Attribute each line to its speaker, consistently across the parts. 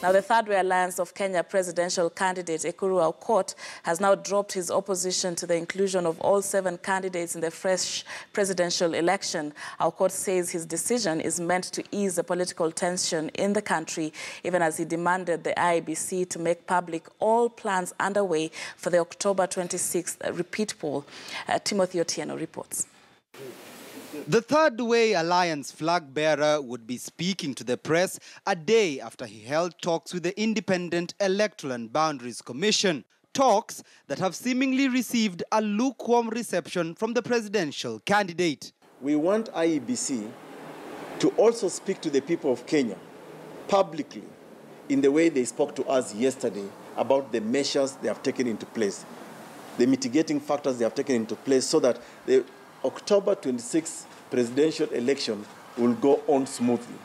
Speaker 1: Now, the Third Way Alliance of Kenya presidential candidate Ekuru Aukot has now dropped his opposition to the inclusion of all 7 candidates in the fresh presidential election. Aukot says his decision is meant to ease the political tension in the country, even as he demanded the IEBC to make public all plans underway for the October 26th repeat poll. Timothy Otieno reports.
Speaker 2: The Third Way Alliance flag bearer would be speaking to the press a day after he held talks with the Independent Electoral and Boundaries Commission. Talks that have seemingly received a lukewarm reception from the presidential candidate.
Speaker 3: We want IEBC to also speak to the people of Kenya publicly in the way they spoke to us yesterday about the measures they have taken into place, the mitigating factors they have taken into place, so that the October 26th presidential election will go on smoothly.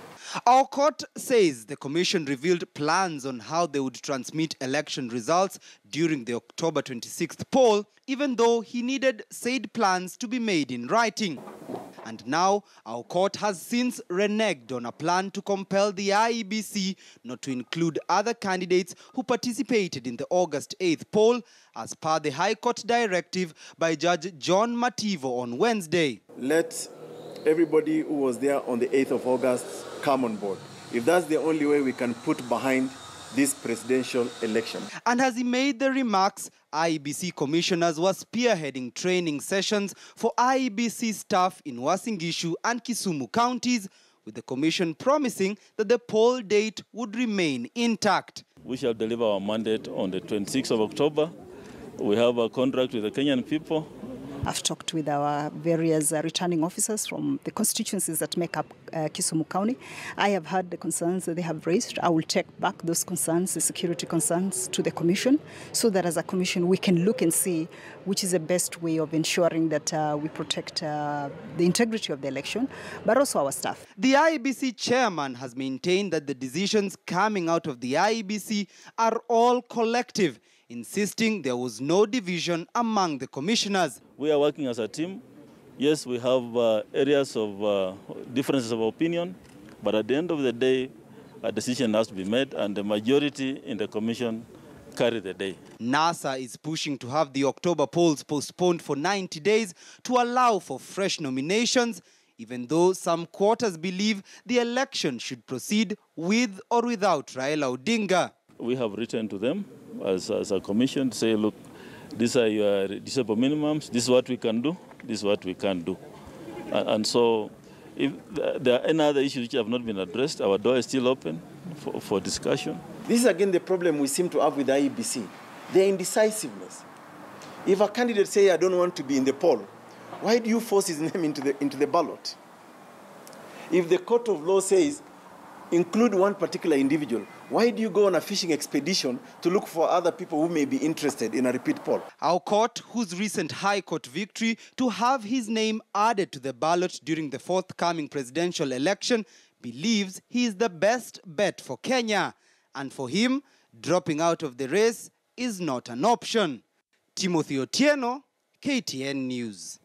Speaker 2: Aukot says the commission revealed plans on how they would transmit election results during the October 26th poll, even though he needed said plans to be made in writing. And now, Aukot has since reneged on a plan to compel the IEBC not to include other candidates who participated in the August 8th poll, as per the High Court directive by Judge John Mativo on Wednesday.
Speaker 3: Let everybody who was there on the 8th of August come on board. If that's the only way we can put behind this presidential election. And
Speaker 2: as he made the remarks, IEBC commissioners were spearheading training sessions for IEBC staff in Uasin Gishu and Kisumu counties, with the commission promising that the poll date would remain intact.
Speaker 4: We shall deliver our mandate on the 26th of October. We have a contract with the Kenyan people.
Speaker 5: I've talked with our various returning officers from the constituencies that make up Kisumu County. I have heard the concerns that they have raised. I will take back those concerns, the security concerns, to the commission, so that as a commission we can look and see which is the best way of ensuring that we protect the integrity of the election, but also our staff.
Speaker 2: The IEBC chairman has maintained that the decisions coming out of the IEBC are all collective, insisting there was no division among the commissioners.
Speaker 4: We are working as a team. Yes, we have areas of differences of opinion, but at the end of the day, a decision has to be made, and the majority in the commission carry the day.
Speaker 2: NASA is pushing to have the October polls postponed for 90 days to allow for fresh nominations, even though some quarters believe the election should proceed with or without Raila Odinga.
Speaker 4: We have written to them as a commission to say, look, these are your disabled minimums, this is what we can do, this is what we can't do. And so if there are any other issues which have not been addressed, our door is still open for discussion.
Speaker 3: This is again the problem we seem to have with the IEBC, their indecisiveness. If a candidate says, I don't want to be in the poll, why do you force his name into the ballot? If the court of law says, include one particular individual, why do you go on a fishing expedition to look for other people who may be interested in a repeat poll?
Speaker 2: Aukot, whose recent High Court victory to have his name added to the ballot during the forthcoming presidential election, believes he is the best bet for Kenya. And for him, dropping out of the race is not an option. Timothy Otieno, KTN News.